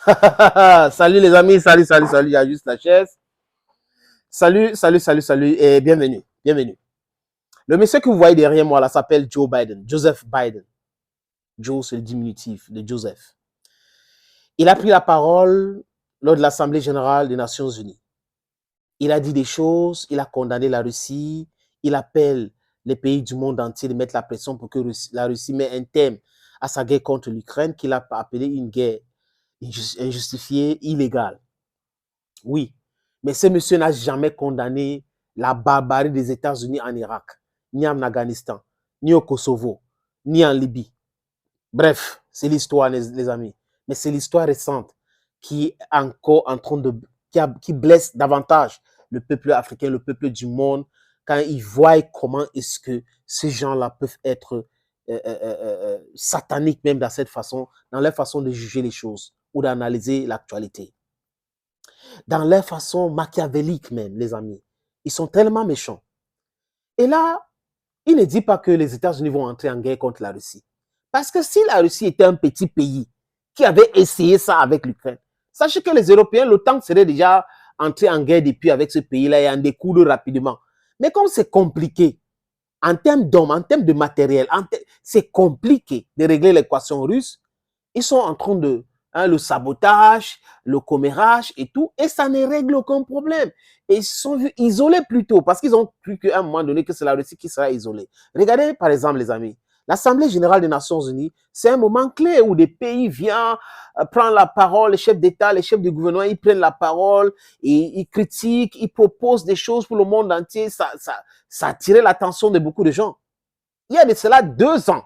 Salut les amis, salut, il y a juste la chaise. Salut et bienvenue, bienvenue. Le monsieur que vous voyez derrière moi là s'appelle Joe Biden, Joseph Biden. Joe, c'est le diminutif de Joseph. Il a pris la parole lors de l'Assemblée générale des Nations unies. Il a dit des choses, il a condamné la Russie, il appelle les pays du monde entier de mettre la pression pour que la Russie mette un terme à sa guerre contre l'Ukraine, qu'il a appelé une guerre injustifiée, illégale. Oui, mais ce monsieur n'a jamais condamné la barbarie des États-Unis en Irak, ni en Afghanistan, ni au Kosovo, ni en Libye. Bref, c'est l'histoire, les amis. Mais c'est l'histoire récente qui est encore en train de... qui blesse davantage le peuple africain, le peuple du monde, quand ils voient comment est-ce que ces gens-là peuvent être sataniques même dans cette façon, dans leur façon de juger les choses ou d'analyser l'actualité. Dans leur façon machiavélique même, les amis. Ils sont tellement méchants. Et là, il ne dit pas que les États-Unis vont entrer en guerre contre la Russie. Parce que si la Russie était un petit pays qui avait essayé ça avec l'Ukraine, sachez que les Européens, l'OTAN serait déjà entré en guerre depuis avec ce pays-là et en découle rapidement. Mais comme c'est compliqué, en termes d'hommes, en termes de matériel, c'est compliqué de régler l'équation russe, ils sont en train de, le sabotage, le commérage et tout, et ça ne règle aucun problème. Et ils sont vus isolés plutôt, parce qu'ils ont cru qu'à un moment donné que c'est la Russie qui sera isolée. Regardez par exemple les amis, l'Assemblée générale des Nations unies, c'est un moment clé où des pays viennent prendre la parole, les chefs d'État, les chefs de gouvernement, ils prennent la parole, et ils critiquent, ils proposent des choses pour le monde entier, ça a attiré l'attention de beaucoup de gens. Il y a de cela 2 ans,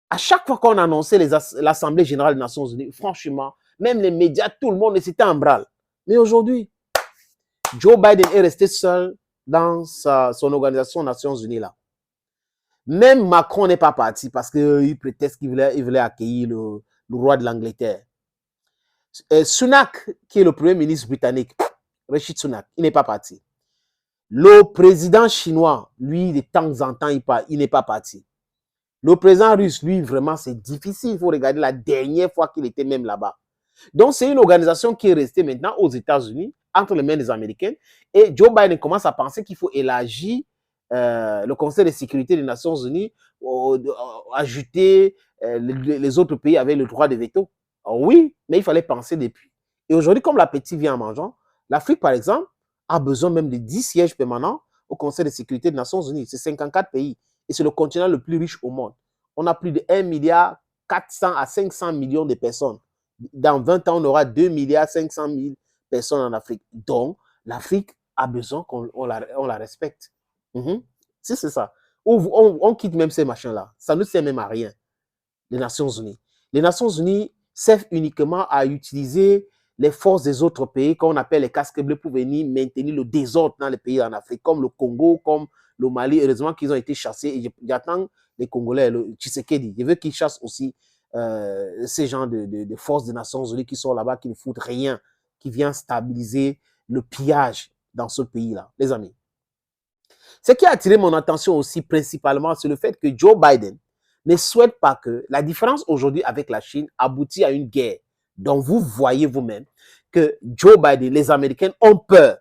à chaque fois qu'on annonçait l'Assemblée générale des Nations unies, franchement, même les médias, tout le monde était en branle. Mais aujourd'hui, Joe Biden est resté seul dans son organisation Nations unies là. Même Macron n'est pas parti parce qu'il prétexte qu'il voulait accueillir le roi de l'Angleterre. Sunak, qui est le premier ministre britannique, Rishi Sunak, il n'est pas parti. Le président chinois, lui, de temps en temps, il n'est pas parti. Le président russe, lui, vraiment, c'est difficile. Il faut regarder la dernière fois qu'il était même là-bas. Donc, c'est une organisation qui est restée maintenant aux États-Unis, entre les mains des Américains. Et Joe Biden commence à penser qu'il faut élargir le Conseil de sécurité des Nations unies, ajouter les autres pays avec le droit de veto. Oui, mais il fallait penser depuis. Et aujourd'hui, comme l'appétit vient en mangeant, l'Afrique, par exemple, a besoin même de 10 sièges permanents au Conseil de sécurité des Nations unies. C'est 54 pays. Et c'est le continent le plus riche au monde. On a plus de 1 milliard 400 à 500 millions de personnes. Dans 20 ans, on aura 2 milliards 500 000 personnes en Afrique. Donc, l'Afrique a besoin qu'on la respecte. Si c'est ça. On quitte même ces machins-là. Ça ne sert même à rien. Les Nations unies. Les Nations unies servent uniquement à utiliser les forces des autres pays, qu'on appelle les casques bleus, pour venir maintenir le désordre dans les pays en Afrique, comme le Congo, comme le Mali. Heureusement qu'ils ont été chassés. Et j'attends les Congolais, le Tshisekedi. Je veux qu'ils chassent aussi ces gens de forces des Nations unies qui sont là-bas, qui ne foutent rien, qui viennent stabiliser le pillage dans ce pays-là, les amis. Ce qui a attiré mon attention aussi principalement, c'est le fait que Joe Biden ne souhaite pas que la différence aujourd'hui avec la Chine aboutit à une guerre. Donc vous voyez vous-même que Joe Biden, les Américains ont peur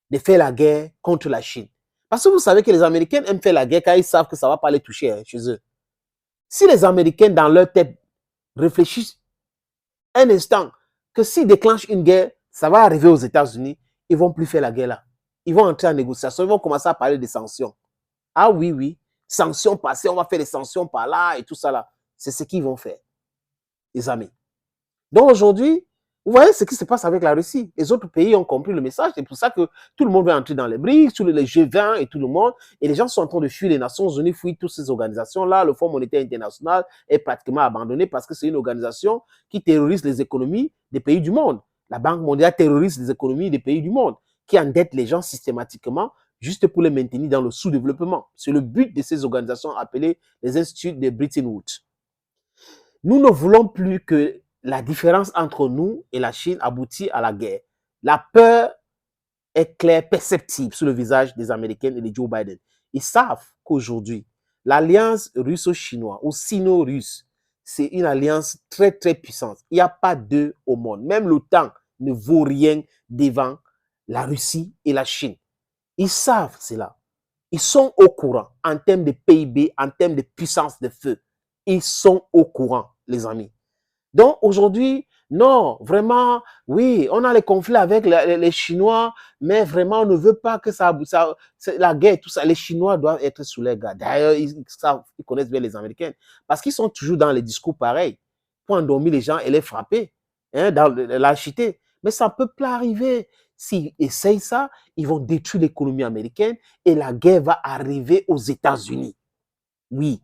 de faire la guerre contre la Chine. Parce que vous savez que les Américains aiment faire la guerre quand ils savent que ça ne va pas les toucher chez eux. Si les Américains, dans leur tête, réfléchissent un instant que s'ils déclenchent une guerre, ça va arriver aux États-Unis, ils ne vont plus faire la guerre là. Ils vont entrer en négociation, ils vont commencer à parler des sanctions. Ah oui, oui, sanctions passées, on va faire des sanctions par là et tout ça là. C'est ce qu'ils vont faire, les amis. Donc aujourd'hui, vous voyez ce qui se passe avec la Russie. Les autres pays ont compris le message. C'est pour ça que tout le monde veut entrer dans les BRICS, tous les G20 et tout le monde. Et les gens sont en train de fuir les Nations Unies, fuir toutes ces organisations-là. Le Fonds monétaire international est pratiquement abandonné parce que c'est une organisation qui terrorise les économies des pays du monde. La Banque mondiale terrorise les économies des pays du monde, qui endette les gens systématiquement juste pour les maintenir dans le sous-développement. C'est le but de ces organisations appelées les instituts de Bretton Woods. Nous ne voulons plus que la différence entre nous et la Chine aboutit à la guerre. La peur est claire, perceptible sur le visage des Américains et de Joe Biden. Ils savent qu'aujourd'hui, l'alliance russo-chinoise ou sino-russe, c'est une alliance très, très puissante. Il n'y a pas deux au monde. Même l'OTAN ne vaut rien devant la Russie et la Chine. Ils savent cela. Ils sont au courant en termes de PIB, en termes de puissance de feu. Ils sont au courant, les amis. Donc aujourd'hui, non, vraiment, oui, on a les conflits avec les Chinois, mais vraiment, on ne veut pas que la guerre, tout ça. Les Chinois doivent être sous les gars. D'ailleurs, ils connaissent bien les Américains parce qu'ils sont toujours dans les discours pareils pour endormir les gens et les frapper, hein, dans l'archité. Mais ça ne peut pas arriver. S'ils essayent ça, ils vont détruire l'économie américaine et la guerre va arriver aux États-Unis. Oui,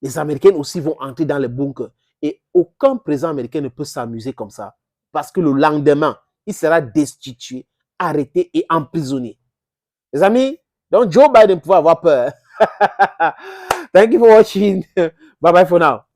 les Américains aussi vont entrer dans les bunkers. Et aucun président américain ne peut s'amuser comme ça. Parce que le lendemain, il sera destitué, arrêté et emprisonné. Les amis, donc Joe Biden pouvait avoir peur. Thank you for watching. Bye bye for now.